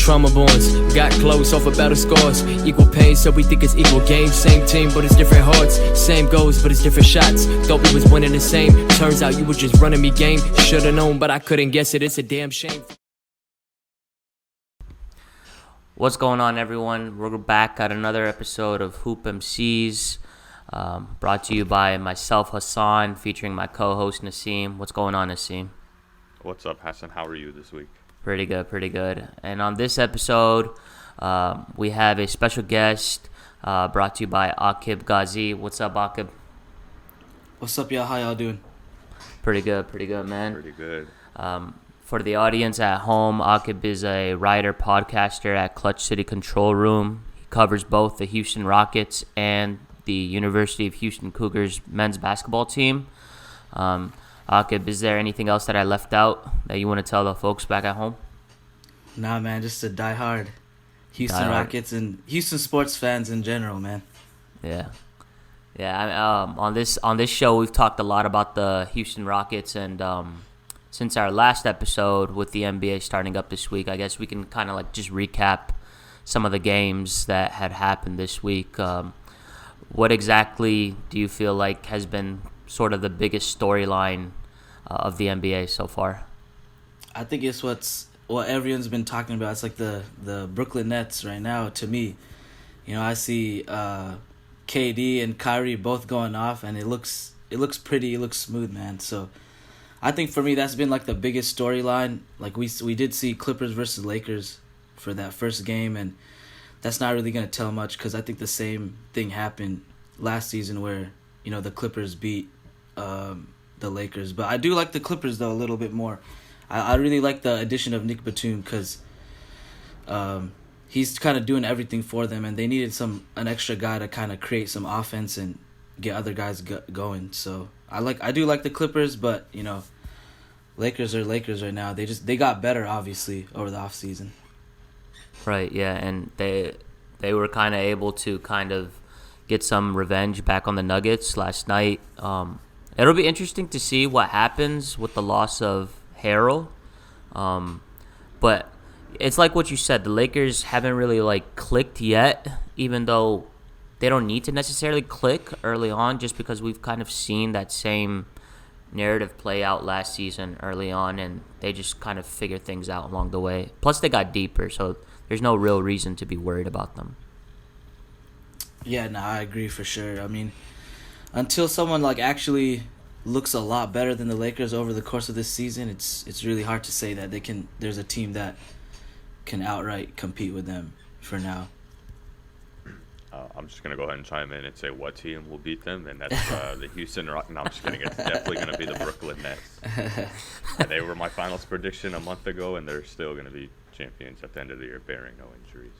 trauma bonds. Got close off of battle scars. Equal pain, so we think it's equal game. Same team, but it's different hearts. Same goals, but it's different shots. Thought we was winning the same. Turns out you were just running me game. Should've known, but I couldn't guess it. It's a damn shame. What's going on, everyone? We're back at another episode of Hoop MCs, brought to you by myself, Hassan, featuring my co-host, Nassim. What's going on, Nassim? What's up, Hassan? How are you this week? Pretty good. And on this episode, we have a special guest brought to you by Aqib Gazi. What's up, Aqib? What's up, y'all? How y'all doing? Pretty good, man. Pretty good. For the audience at home, Aqib is a writer, podcaster at Clutch City Control Room. He covers both the Houston Rockets and the University of Houston Cougars men's basketball team. Aqib, is there anything else that I left out that you want to tell the folks back at home? Nah, man, just a diehard Houston Rockets and Houston sports fans in general, man. Yeah. On this show, we've talked a lot about the Houston Rockets, and since our last episode with the NBA starting up this week, I guess we can kind of like just recap some of the games that had happened this week. What exactly do you feel like has been sort of the biggest storyline of the NBA so far? I think it's what everyone's been talking about. It's like the Brooklyn Nets right now. To me, I see KD and Kyrie both going off, and it looks pretty. It looks smooth, man. So I think for me that's been like the biggest storyline. Like we did see Clippers versus Lakers for that first game, and that's not really gonna tell much because I think the same thing happened last season where the Clippers beat the Lakers. But I do like the Clippers though a little bit more. I really like the addition of Nick Batum because he's kind of doing everything for them, and they needed an extra guy to kind of create some offense and get other guys going. So I do like the Clippers, but Lakers are Lakers right now. They got better obviously over the offseason. Right, yeah, and they were kind of able to kind of get some revenge back on the Nuggets last night. It'll be interesting to see what happens with the loss of Harrell. But it's like what you said, the Lakers haven't really like clicked yet, even though they don't need to necessarily click early on, just because we've kind of seen that same narrative play out last season early on, and they just kind of figure things out along the way. Plus, they got deeper, so there's no real reason to be worried about them. Yeah, no, I agree for sure. I mean, until someone like actually looks a lot better than the Lakers over the course of this season, it's really hard to say that there's a team that can outright compete with them for now. I'm just going to go ahead and chime in and say what team will beat them, and that's the Houston Rockets. No, I'm just kidding. It's definitely going to be the Brooklyn Nets. And they were my finals prediction a month ago, and they're still going to be champions at the end of the year, bearing no injuries.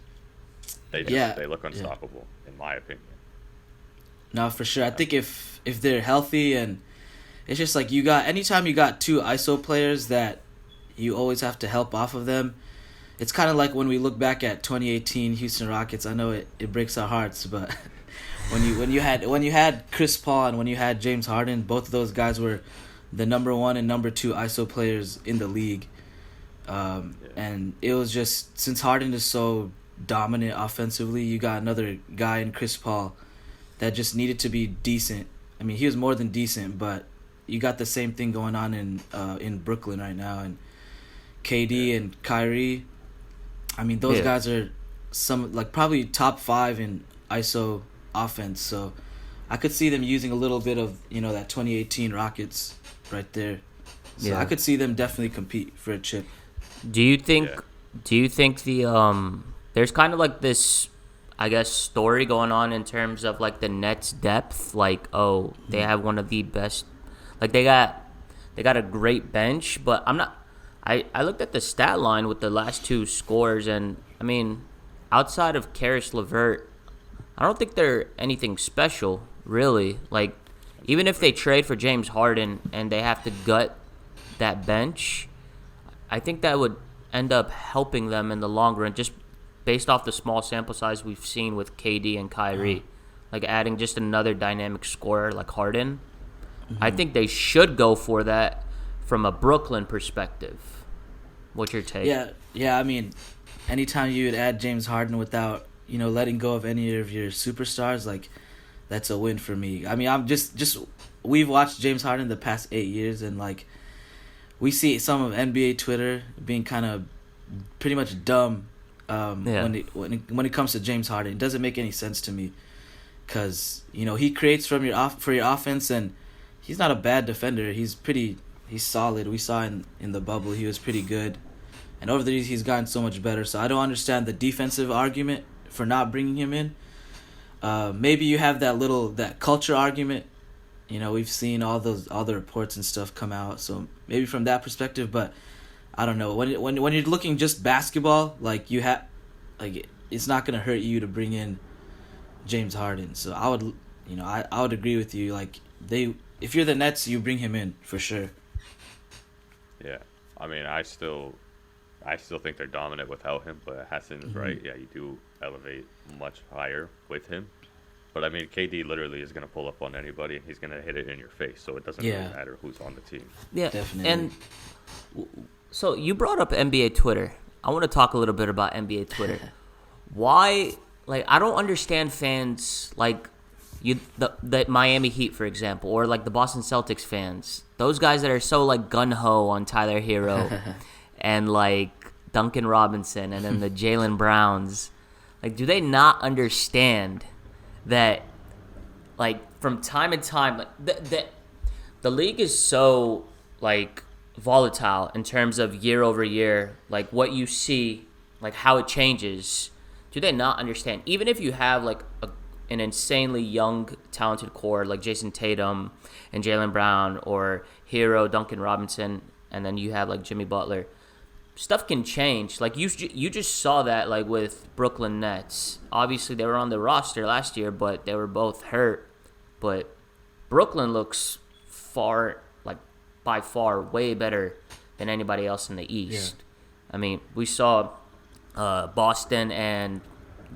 They look unstoppable, in my opinion. No, for sure. I think if they're healthy, and it's just like anytime you got two ISO players that you always have to help off of them. It's kind of like when we look back at 2018 Houston Rockets. I know it breaks our hearts, but when you had Chris Paul and when you had James Harden, both of those guys were the number 1 and number 2 ISO players in the league. And it was just, since Harden is so dominant offensively, you got another guy in Chris Paul that just needed to be decent. I mean, he was more than decent, but you got the same thing going on in Brooklyn right now, and KD and Kyrie. I mean, those guys are probably top 5 in ISO offense. So I could see them using a little bit of, that 2018 Rockets right there. So I could see them definitely compete for a chip. Do you think the there's kind of like this, I guess, story going on in terms of like the Nets' depth? Like, they have one of the best, like they got a great bench, but I looked at the stat line with the last 2 scores, and I mean, outside of Karis LeVert, I don't think they're anything special, really. Like, even if they trade for James Harden and they have to gut that bench, I think that would end up helping them in the long run, just based off the small sample size we've seen with KD and Kyrie. Like, adding just another dynamic scorer like Harden. I think they should go for that from a Brooklyn perspective. What's your take? Yeah. I mean, anytime you would add James Harden without, letting go of any of your superstars, like, that's a win for me. I mean, I'm just we've watched James Harden the past 8 years, and like, we see some of NBA Twitter being kind of pretty much dumb when it comes to James Harden. It doesn't make any sense to me, because he creates for your offense, and he's not a bad defender. He's solid. We saw in the bubble he was pretty good, and over the years he's gotten so much better. So I don't understand the defensive argument for not bringing him in. Maybe you have that culture argument. We've seen all the reports and stuff come out. So maybe from that perspective, but I don't know. When you're looking just basketball, like it's not gonna hurt you to bring in James Harden. So I would agree with you. Like, if you're the Nets, you bring him in for sure. Yeah, I mean, I still think they're dominant without him, but Hassan is right. Yeah, you do elevate much higher with him. But I mean, KD literally is going to pull up on anybody, and he's going to hit it in your face. So it doesn't really matter who's on the team. Yeah, definitely. And so you brought up NBA Twitter. I want to talk a little bit about NBA Twitter. Why? Like, I don't understand fans like the Miami Heat, for example, or like the Boston Celtics fans. Those guys that are so like gun ho on Tyler Hero and like Duncan Robinson, and then the Jaylen Browns. Like, do they not understand that, like, from time to time, like the league is so like volatile in terms of year over year, like what you see, like how it changes. Do they not understand? Even if you have like an insanely young, talented core like Jason Tatum and Jaylen Brown, or Hero, Duncan Robinson, and then you have like Jimmy Butler, stuff can change. Like you just saw that like with Brooklyn Nets. Obviously, they were on the roster last year, but they were both hurt. But Brooklyn looks by far way better than anybody else in the East. Yeah. I mean, we saw Boston and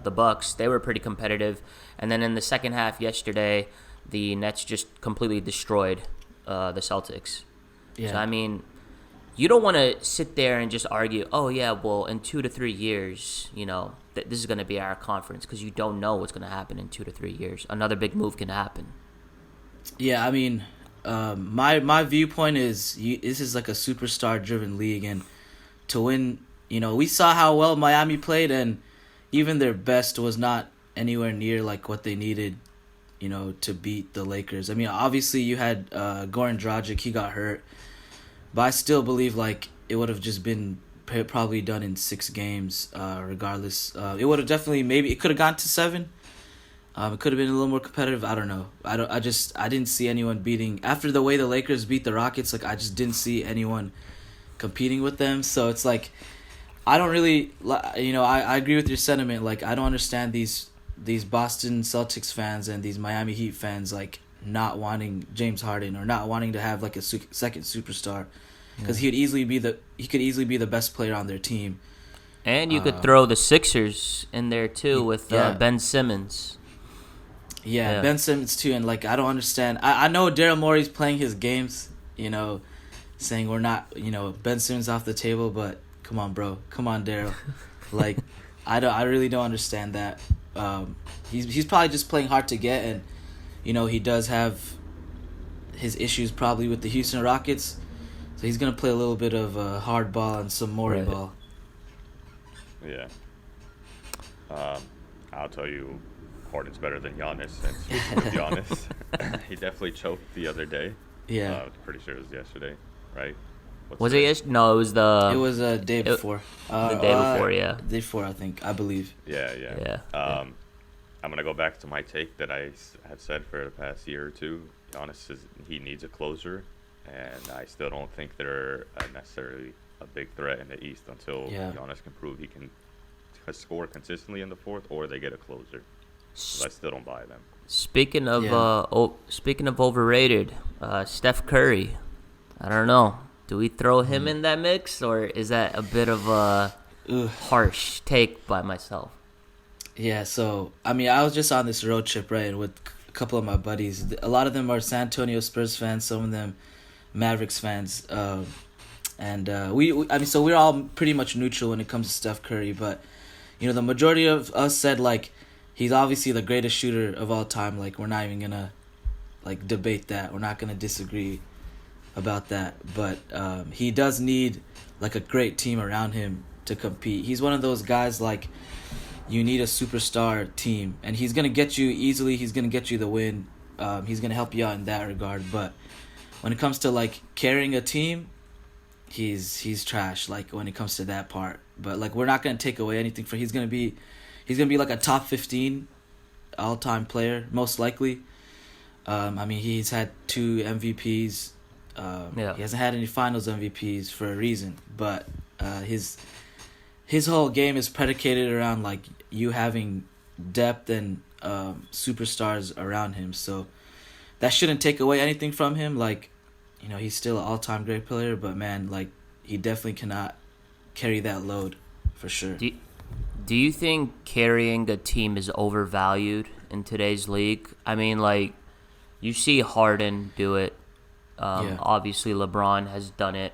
the Bucks. They were pretty competitive. And then in the second half yesterday, the Nets just completely destroyed the Celtics. Yeah. So, I mean, you don't want to sit there and just argue, oh, yeah, well, in 2 to 3 years, that this is going to be our conference, because you don't know what's going to happen in 2 to 3 years. Another big move can happen. Yeah, I mean, my viewpoint is this is like a superstar-driven league, and to win, we saw how well Miami played, and even their best was not anywhere near like what they needed, to beat the Lakers. I mean, obviously you had Goran Dragic, he got hurt, but I still believe like it would have just been probably done in 6 games, regardless. It would have definitely, maybe it could have gone to 7. It could have been a little more competitive. I don't know. I didn't see anyone beating, after the way the Lakers beat the Rockets. Like, I just didn't see anyone competing with them. So it's like, I don't really, I agree with your sentiment. Like, I don't understand these Boston Celtics fans and these Miami Heat fans like not wanting James Harden or not wanting to have like a second superstar, because he could easily be the best player on their team. And you could throw the Sixers in there too with Ben Simmons. Yeah, Ben Simmons too, and like I don't understand. I know Daryl Morey's playing his games, saying we're not, Ben Simmons off the table, but come on, bro, come on, Daryl. Like, I really don't understand that. He's probably just playing hard to get, and he does have his issues probably with the Houston Rockets, so he's gonna play a little bit of hard ball and some Morey ball. Yeah. I'll tell you, Harden's better than Giannis. And speaking of Giannis, he definitely choked the other day. Yeah. I'm pretty sure it was yesterday, right? Was it yesterday? No, it was the... It was the day before. The day before, yeah. The day before, I believe. Yeah. I'm going to go back to my take that I have said for the past year or two. Giannis he needs a closer, and I still don't think they're necessarily a big threat in the East until Giannis can prove he can score consistently in the fourth, or they get a closer. So I still don't buy them. Speaking of overrated, Steph Curry. I don't know. Do we throw him in that mix, or is that a bit of a harsh take by myself? Yeah, so, I mean, I was just on this road trip, right, with a couple of my buddies. A lot of them are San Antonio Spurs fans, some of them Mavericks fans. And I mean, so we're all pretty much neutral when it comes to Steph Curry, but the majority of us said like he's obviously the greatest shooter of all time. Like we're not even gonna like debate that. We're not gonna disagree about that. But he does need like a great team around him to compete. He's one of those guys like you need a superstar team, and he's gonna get you easily. He's gonna get you the win. He's gonna help you out in that regard. But when it comes to like carrying a team, he's trash. Like when it comes to that part. But like we're not gonna take away anything for. He's gonna be like a top 15 all-time player most likely. I mean he's had 2 MVPs. He hasn't had any Finals MVPs for a reason. But his whole game is predicated around like you having depth and superstars around him. So that shouldn't take away anything from him. Like, he's still an all-time great player, but man, like he definitely cannot carry that load for sure. Do you think carrying a team is overvalued in today's league? I mean, like you see Harden do it. Obviously, LeBron has done it.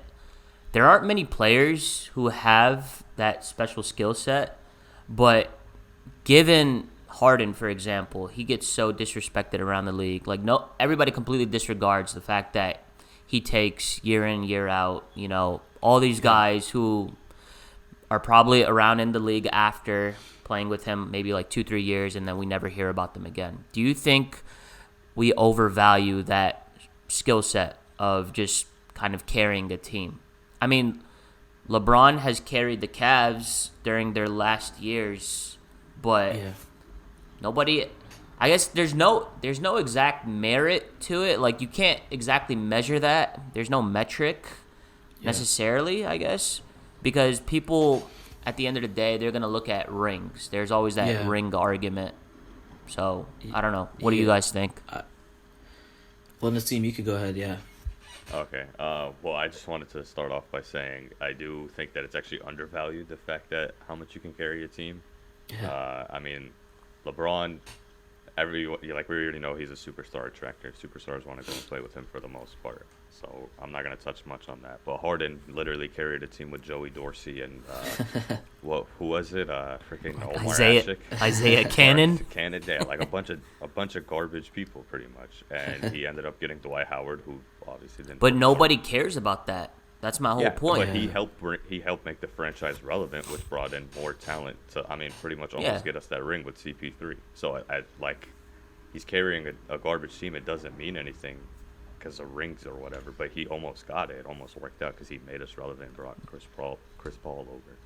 There aren't many players who have that special skill set, but given Harden, for example, he gets so disrespected around the league. Like, no, everybody completely disregards the fact that he takes year in, year out, all these guys who are probably around in the league after playing with him maybe like 2-3 years, and then we never hear about them again. Do you think we overvalue that skill set of just kind of carrying a team? I mean, LeBron has carried the Cavs during their last years, but nobody. I guess there's no exact merit to it. Like you can't exactly measure that. There's no metric necessarily, I guess, because people at the end of the day they're gonna look at rings. There's always that ring argument. So I don't know. What do you guys think? Well, Nassim, you could go ahead. Yeah. Okay. Well, I just wanted to start off by saying I do think that it's actually undervalued, the fact that how much you can carry a team. Yeah. I mean, LeBron, we already know he's a superstar attractor. Superstars want to go and play with him for the most part. So I'm not going to touch much on that. But Harden literally carried a team with Joey Dorsey and who was it? Freaking Omar Ashik. Isaiah Cannon. Cannon, yeah, like a bunch of garbage people, pretty much. And he ended up getting Dwight Howard, who obviously didn't. But nobody cares about that. That's my whole point. But he helped make the franchise relevant, which brought in more talent to, pretty much almost get us that ring with CP3. So I like, he's carrying a garbage team. It doesn't mean anything because of rings or whatever, but he almost got it. It almost worked out because he made us relevant, brought Chris Paul over.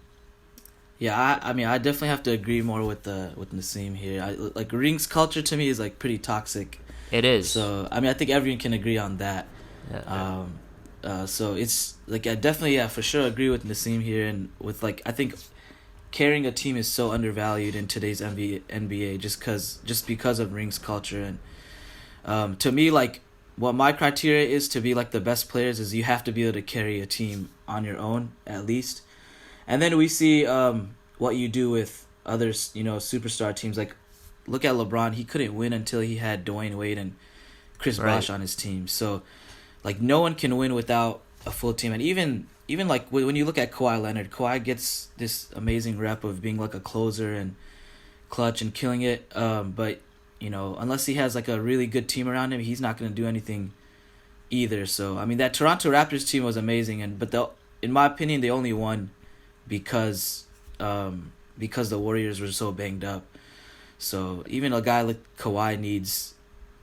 Yeah, I mean, I definitely have to agree more with Nassim here. Like rings culture to me is like pretty toxic. It is. So I mean, I think everyone can agree on that. Yeah. So it's like I definitely for sure agree with Nassim here, and with like I think carrying a team is so undervalued in today's NBA just because of rings culture. And to me, like what my criteria is to be like the best players is you have to be able to carry a team on your own at least. And then we see what you do with others, superstar teams. Like, look at LeBron. He couldn't win until he had Dwayne Wade and Chris Bosh on his team. So, like, no one can win without a full team. And even like when you look at Kawhi Leonard, Kawhi gets this amazing rep of being like a closer and clutch and killing it. But unless he has like a really good team around him, he's not going to do anything either. So, I mean, that Toronto Raptors team was amazing, in my opinion, they only won because the Warriors were so banged up. So even a guy like Kawhi needs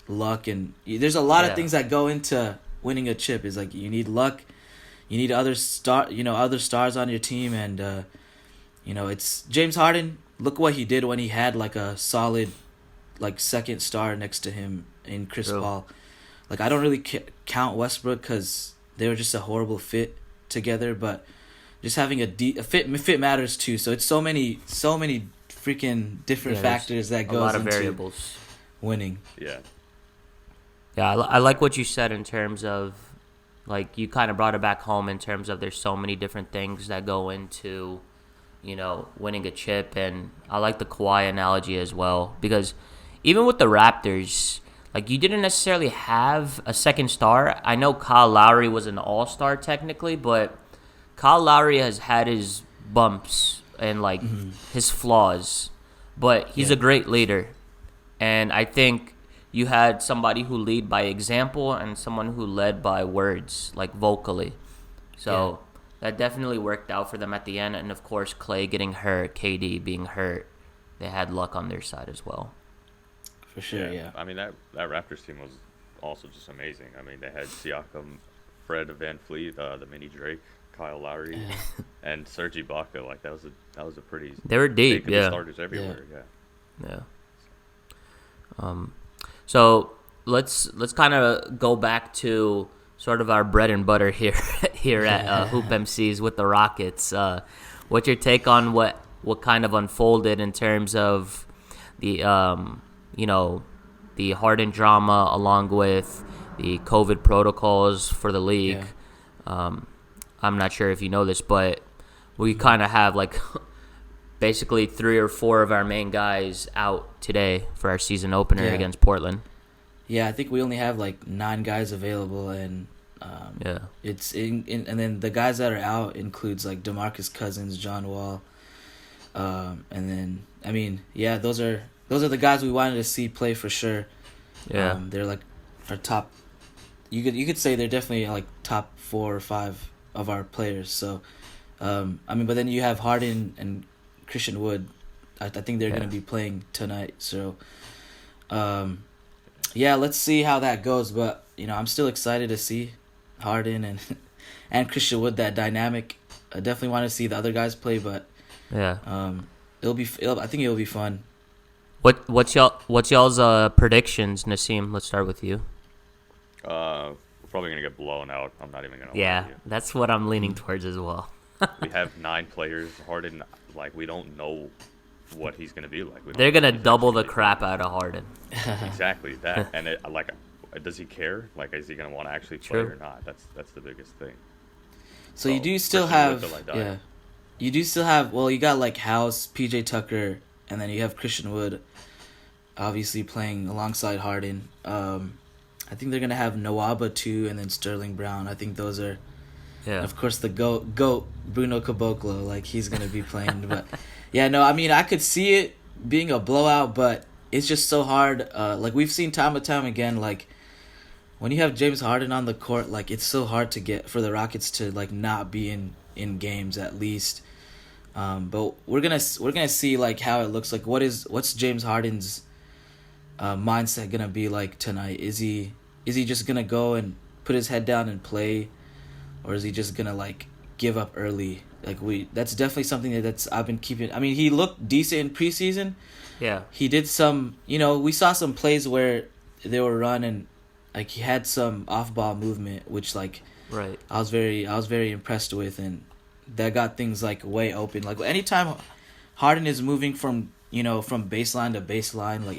luck, and there's a lot of things that go into winning a chip. Is like you need luck, you need other stars on your team, and it's James Harden. Look what he did when he had like a solid like second star next to him in Chris Paul. Like I don't really count Westbrook because they were just a horrible fit together, but just having a fit matters too. So it's so many freaking different factors that goes into variables winning. Yeah. Yeah, I like what you said in terms of, like, you kind of brought it back home in terms of there's so many different things that go into, winning a chip. And I like the Kawhi analogy as well, because even with the Raptors, like, you didn't necessarily have a second star. I know Kyle Lowry was an all-star technically, but Kyle Lowry has had his bumps and like his flaws, but he's a great leader. And I think you had somebody who lead by example and someone who led by words, like vocally. So that definitely worked out for them at the end. And of course, Clay getting hurt, KD being hurt, they had luck on their side as well. For sure, yeah. I mean, that Raptors team was also just amazing. I mean, they had Siakam, Fred VanVleet, the mini Drake, Kyle Lowry, and Serge Ibaka. Like that was a pretty. They were deep, they could be starters everywhere, Yeah. So let's kind of go back to sort of our bread and butter here at Hoop MCs with the Rockets. What's your take on what kind of unfolded in terms of the the Harden drama along with the COVID protocols for the league? I'm not sure if you know this, but we kind of have like basically 3 or 4 of our main guys out today for our season opener against Portland. Yeah, I think we only have like 9 guys available, and it's and then the guys that are out includes like DeMarcus Cousins, John Wall, and then I mean, those are the guys we wanted to see play for sure. Yeah, they're like our top. You could say they're definitely like top 4 or 5 of our players. So, I mean, but then you have Harden and Christian Wood. I think they're going to be playing tonight. So, let's see how that goes. But I'm still excited to see Harden and Christian Wood, that dynamic. I definitely want to see the other guys play, but I think it'll be fun. What's y'all's predictions, Nassim? Let's start with you. We're probably gonna get blown out. I'm not even gonna. Yeah, lie to you. that's what I'm leaning towards as well. We have 9 players. Harden, like we don't know what he's gonna be like. They're gonna double the crap out of Harden. Exactly that, and does he care? Like, is he gonna want to actually play or not? That's the biggest thing. So you do still have you do still have you got like House, PJ Tucker, and then you have Christian Wood, obviously playing alongside Harden. I think they're gonna have Nwaba too, and then Sterling Brown. I think those are, and of course the goat Bruno Caboclo. Like he's gonna be playing, but I mean I could see it being a blowout, but it's just so hard. Like we've seen time and time again, like when you have James Harden on the court, like it's so hard to get for the Rockets to like not be in games at least. But we're gonna see like how it looks like. What's James Harden's mindset gonna be like tonight? Is he just gonna go and put his head down and play, or is he just gonna like give up early? Like that's definitely something that's I've been keeping. I mean, he looked decent in preseason. Yeah, he did some. We saw some plays where they were running, like he had some off-ball movement, which like I was very impressed with, and that got things like way open. Like anytime Harden is moving from baseline to baseline, like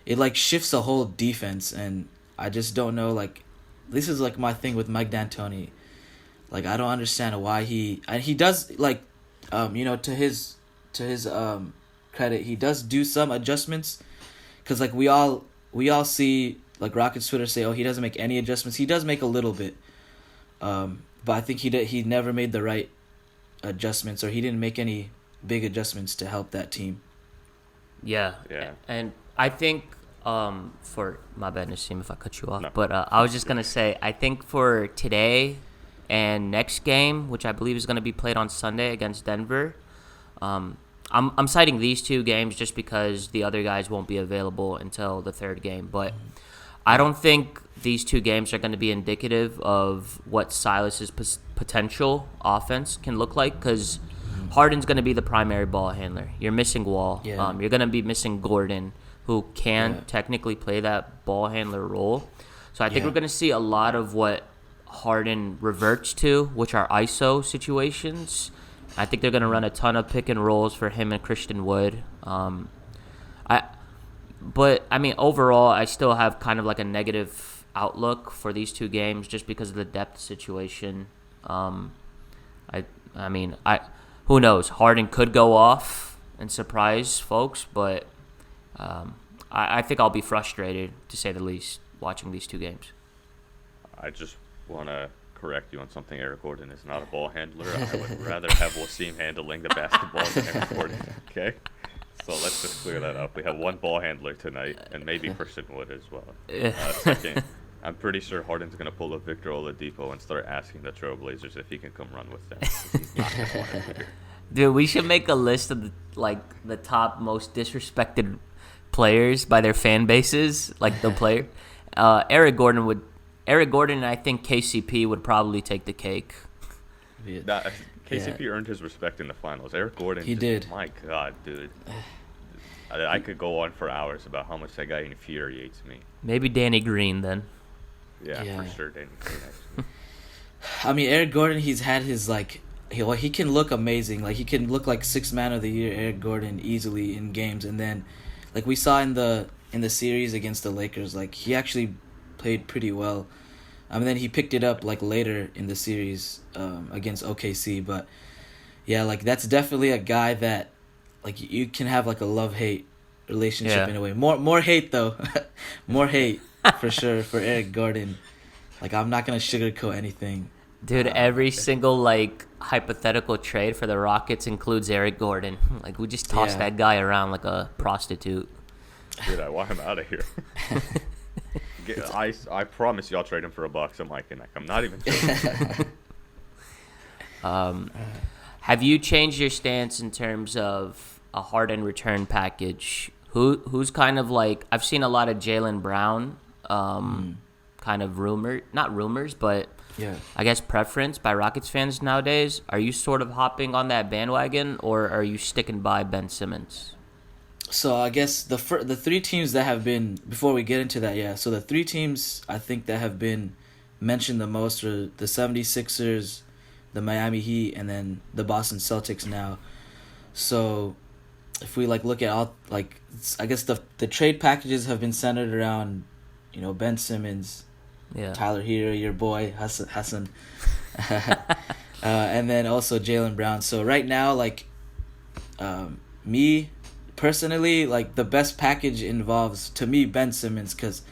it like shifts the whole defense, and I just don't know. Like this is like my thing with Mike D'Antoni. Like I don't understand why he does like to his credit, he does do some adjustments, because like we all see like Rockets Twitter say, he doesn't make any adjustments. He does make a little bit, but I think he never made the right adjustments, or he didn't make any big adjustments to help that team. Yeah. And I think for my bad, Nassim, if I cut you off, but I was just gonna say, I think for today and next game, which I believe is gonna be played on Sunday against Denver, I'm citing these 2 games just because the other guys won't be available until the 3rd game, but I don't think these 2 games are going to be indicative of what Silas's potential offense can look like, because Harden's going to be the primary ball handler. You're missing Wall. Yeah. You're going to be missing Gordon, who can technically play that ball handler role. So I think we're going to see a lot of what Harden reverts to, which are ISO situations. I think they're going to run a ton of pick and rolls for him and Christian Wood. But I mean, overall, I still have kind of like a negative outlook for these 2 games just because of the depth situation. I mean, who knows? Harden could go off and surprise folks, but I think I'll be frustrated, to say the least, watching these 2 games. I just want to correct you on something. Eric Gordon is not a ball handler. I would rather have Wasim handling the basketball than Eric Gordon. Okay? So let's just clear that up. We have one ball handler tonight, and maybe Christian Wood as well. Second, I'm pretty sure Harden's going to pull a Victor Oladipo and start asking the Trailblazers if he can come run with them. He's not gonna want it here. Dude, we should make a list of the top most disrespected players by their fan bases, like the player. Eric Gordon, and I think KCP would probably take the cake. KCP earned his respect in the finals. Eric Gordon, he did. My God, dude. I could go on for hours about how much that guy infuriates me. Maybe Danny Green then. Yeah. For sure, Danny Green. Actually. I mean, Eric Gordon, he's had his he can look amazing. Like he can look like 6th man of the year, Eric Gordon, easily in games, and then, like we saw in the series against the Lakers, like he actually played pretty well. Then he picked it up like later in the series against OKC, but yeah, like that's definitely a guy that like you can have like a love-hate relationship in a way. More hate though, more hate for sure for Eric Gordon. Like I'm not gonna sugarcoat anything. Dude, every single like hypothetical trade for the Rockets includes Eric Gordon. Like we just toss that guy around like a prostitute. Dude, I want him out of here. I promise you I'll trade him for $1 a Mike and I'm not even joking. Have you changed your stance in terms of a Harden return package? Who's kind of like, I've seen a lot of Jaylen Brown kind of not rumors, but I guess preference by Rockets fans nowadays. Are you sort of hopping on that bandwagon, or are you sticking by Ben Simmons? So I guess the 3 teams that have been, before we get into that, so the 3 teams I think that have been mentioned the most are the 76ers, the Miami Heat, and then the Boston Celtics now. So if we look at all, I guess the trade packages have been centered around, Ben Simmons, Tyler Hero, your boy Hassan, and then also Jaylen Brown. So right now, me personally, the best package involves, to me, Ben Simmons, because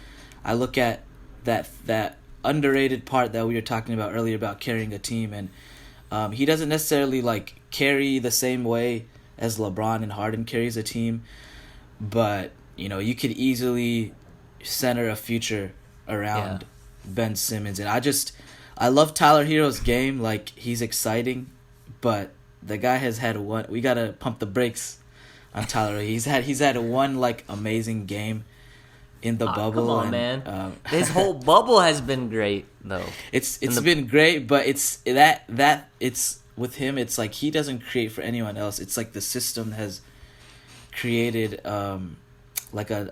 I look at that underrated part that we were talking about earlier about carrying a team, and he doesn't necessarily carry the same way as LeBron and Harden carries a team, but you could easily center a future around Ben Simmons. And I love Tyler Hero's game. He's exciting, but the guy has had we gotta pump the brakes on Tyler. He's had one amazing game in the bubble. Come on, man. His whole bubble has been great though. It's been great, but it's with him, it's he doesn't create for anyone else. It's the system has created a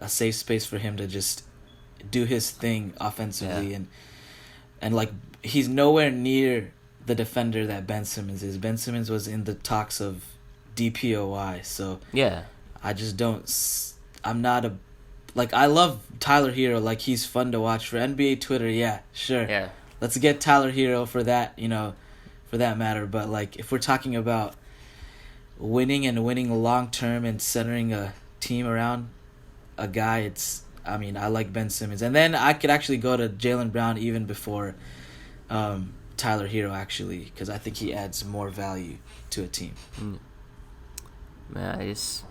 safe space for him to just do his thing offensively, and he's nowhere near the defender that Ben Simmons is. Ben Simmons was in the talks of DPOY, so I just don't. I'm not a I love Tyler Hero. He's fun to watch for NBA Twitter. Yeah, sure. Yeah, let's get Tyler Hero for that. For that matter. But if we're talking about winning long term and centering a team around a guy, I like Ben Simmons, and then I could actually go to Jaylen Brown even before Tyler Hero, actually, because I think he adds more value to a team. Man, just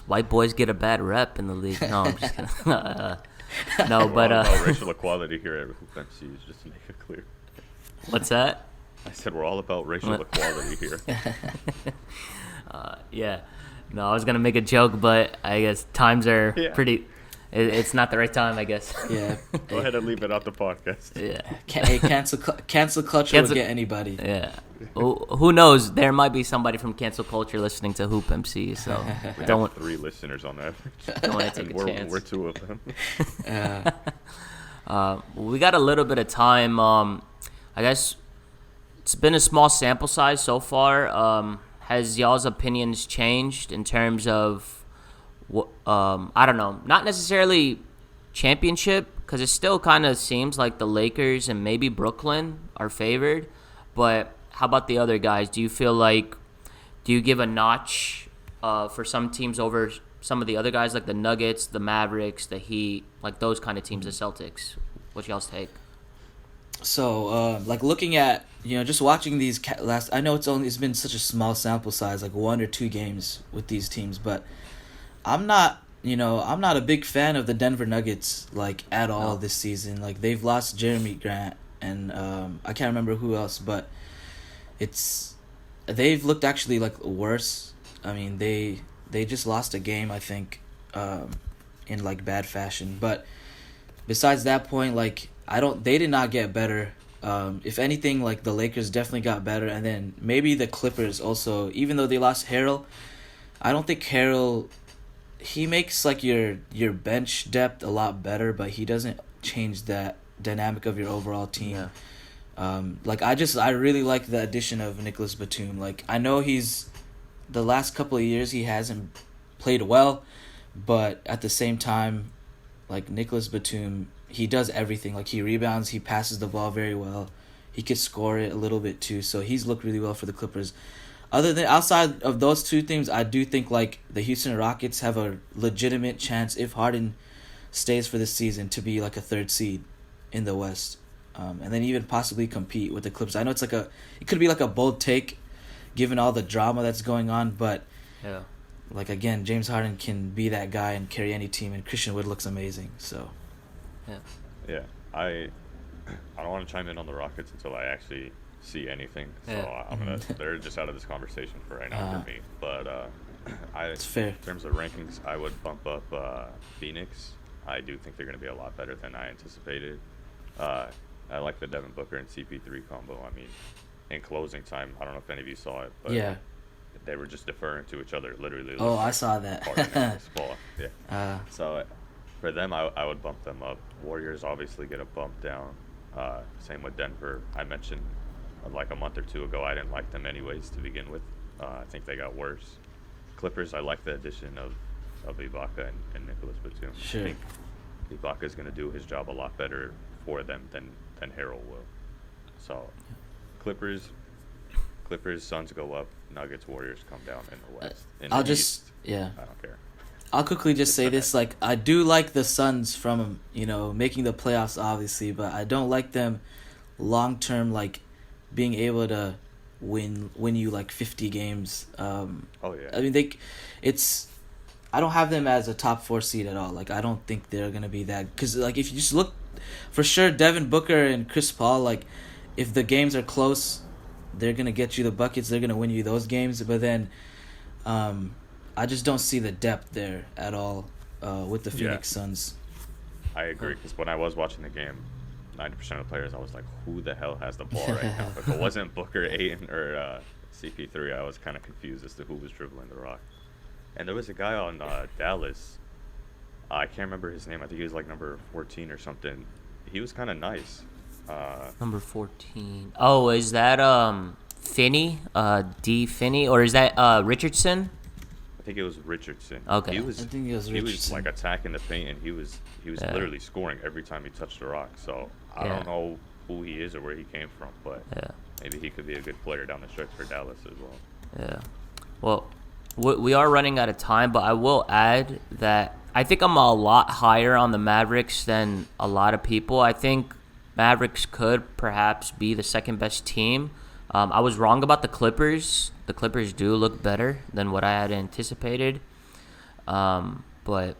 white boys get a bad rep in the league. No, I'm just kidding. No, but about racial equality here at Hoop MC, just to make it clear. What's that? I said we're all about racial equality here. No, I was gonna make a joke, but I guess times are pretty. It's not the right time, I guess. Yeah. Go ahead and leave it out the podcast. Yeah. Cancel culture will get anybody. Yeah. Who knows? There might be somebody from cancel culture listening to Hoop MC. So we have 3 listeners on average. Don't want to take a chance. We're 2 of them. We got a little bit of time. I guess it's been a small sample size so far. Has y'all's opinions changed in terms of? I don't know, not necessarily championship, because it still kind of seems like the Lakers and maybe Brooklyn are favored, but how about the other guys? Do you give a notch for some teams over some of the other guys, like the Nuggets, the Mavericks, the Heat, those kind of teams, the Celtics? What's y'all's take? like looking at just watching these last. I know it's been such a small sample size, like 1 or 2 games with these teams, but I'm not a big fan of the Denver Nuggets like at all this season. Like they've lost Jeremy Grant and I can't remember who else, but they've looked actually like worse. I mean they just lost a game, I think, in like bad fashion. But besides that point, like they did not get better. If anything, like the Lakers definitely got better, and then maybe the Clippers also. Even though they lost Harrell, I don't think Harrell. He makes like your bench depth a lot better, but he doesn't change that dynamic of your overall team. Yeah. Like I really like the addition of Nicholas Batum. Like I know the last couple of years he hasn't played well, but at the same time, like Nicholas Batum, he does everything. Like he rebounds, he passes the ball very well, he could score it a little bit too. So he's looked really well for the Clippers. Outside of those two things, I do think like the Houston Rockets have a legitimate chance if Harden stays for this season to be like a 3rd seed in the West, and then even possibly compete with the Clippers. I know it could be like a bold take, given all the drama that's going on, but Yeah. like again, James Harden can be that guy and carry any team, and Christian Wood looks amazing. So Yeah, I don't want to chime in on the Rockets until I actually see anything. So Yeah. they're just out of this conversation for right now for me. But it's fair. in terms of rankings, I would bump up Phoenix. I do think they're going to be a lot better than I anticipated. I like the Devin Booker and CP3 combo. I mean, in closing time, I don't know if any of you saw it, but Yeah. they were just deferring to each other, literally. Oh, I saw that. Ball. Yeah. So for them, I would bump them up. Warriors obviously get a bump down. Same with Denver. I mentioned like a month or two ago, I didn't like them anyways to begin with. I think they got worse. Clippers, I like the addition of Ibaka and Nicholas Batum. Sure. I think Ibaka is going to do his job a lot better for them than Harrell will. So Clippers, Suns go up. Nuggets, Warriors come down in the West. I'll just East, yeah. I don't care. I'll quickly just say this: like I do like the Suns from making the playoffs, obviously, but I don't like them long term, like being able to win you like 50 games. Oh yeah. I mean I don't have them as a top 4 seed at all. Like I don't think they're gonna be that, because like if you just look, for sure Devin Booker and Chris Paul, like if the games are close, they're gonna get you the buckets. They're gonna win you those games. But then, I just don't see the depth there at all with the Phoenix Suns. I agree, because when I was watching the game, 90% of the players, I was like, who the hell has the ball right now? If it wasn't Booker, Ayton, or CP3, I was kind of confused as to who was dribbling the rock. And there was a guy on Dallas. I can't remember his name. I think he was like number 14 or something. He was kind of nice. Number 14. Oh, is that Finney? D. Finney? Or is that Richardson? I think it was Richardson. Okay. I think it was He was Richardson. like attacking the paint, and he was literally scoring every time he touched the rock. So I don't know who he is or where he came from, but maybe he could be a good player down the stretch for Dallas as well. Yeah. Well, we are running out of time, but I will add that I think I'm a lot higher on the Mavericks than a lot of people. I think Mavericks could perhaps be the second best team. I was wrong about the Clippers. The Clippers do look better than what I had anticipated. But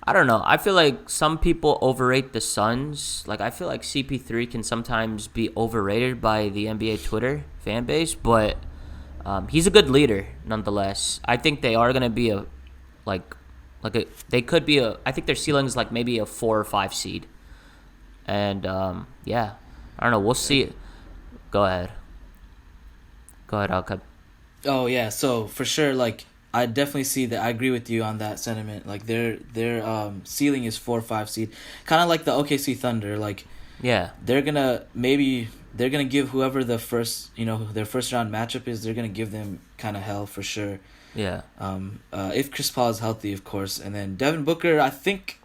I don't know. I feel like some people overrate the Suns. Like I feel like CP3 can sometimes be overrated by the NBA Twitter fan base, but he's a good leader nonetheless. I think they are gonna be they could be I think their ceiling is like maybe a 4 or 5 seed. And I don't know. We'll see. Go ahead, Aqib. Oh yeah, so for sure, like I definitely see that. I agree with you on that sentiment. Like their ceiling is 4 or 5 seed, kind of like the OKC Thunder. Like they're gonna give whoever the first their first round matchup is. They're gonna give them kind of hell for sure. Yeah. If Chris Paul is healthy, of course, and then Devin Booker, I think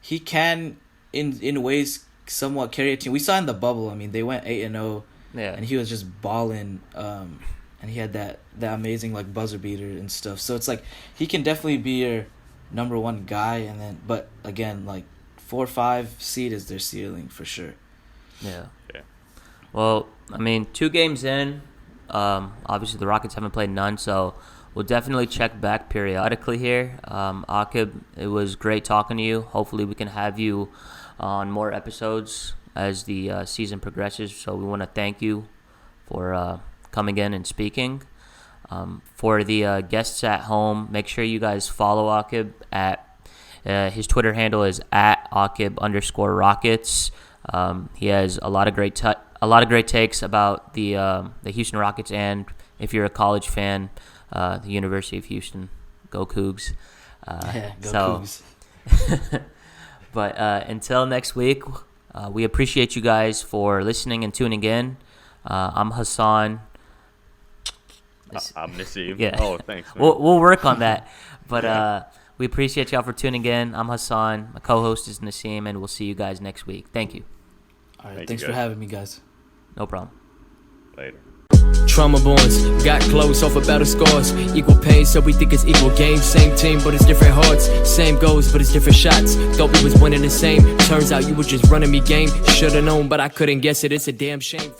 he can in ways somewhat carry a team. We saw in the bubble. I mean, they went 8-0. Yeah. And he was just balling. And he had that amazing like buzzer beater and stuff. So it's like he can definitely be your number 1 guy, but again, like 4 or 5 seed is their ceiling for sure. Yeah. Yeah. Well, I mean, 2 games in. Obviously, the Rockets haven't played none, so we'll definitely check back periodically here. Aqib, it was great talking to you. Hopefully, we can have you on more episodes as the season progresses. So we want to thank you for coming in and speaking. For the guests at home, make sure you guys follow Aqib at his Twitter handle is at @Aqib_Rockets. He has a lot of great takes about the Houston Rockets, and if you're a college fan, the University of Houston. Go Cougs. Go Cougs. But until next week, we appreciate you guys for listening and tuning in. I'm Hassan. I'm Nassim. Yeah. Oh, thanks, man. We'll work on that. But we appreciate y'all for tuning in. I'm Hassan. My co-host is Nassim, and we'll see you guys next week. Thank you. All right, thanks for having me, guys. No problem. Later. Trauma bonds, got close off of battle scars. Equal pain, so we think it's equal game. Same team, but it's different hearts. Same goals, but it's different shots. Thought we was winning the same. Turns out you were just running me game. Should've known, but I couldn't guess it. It's a damn shame.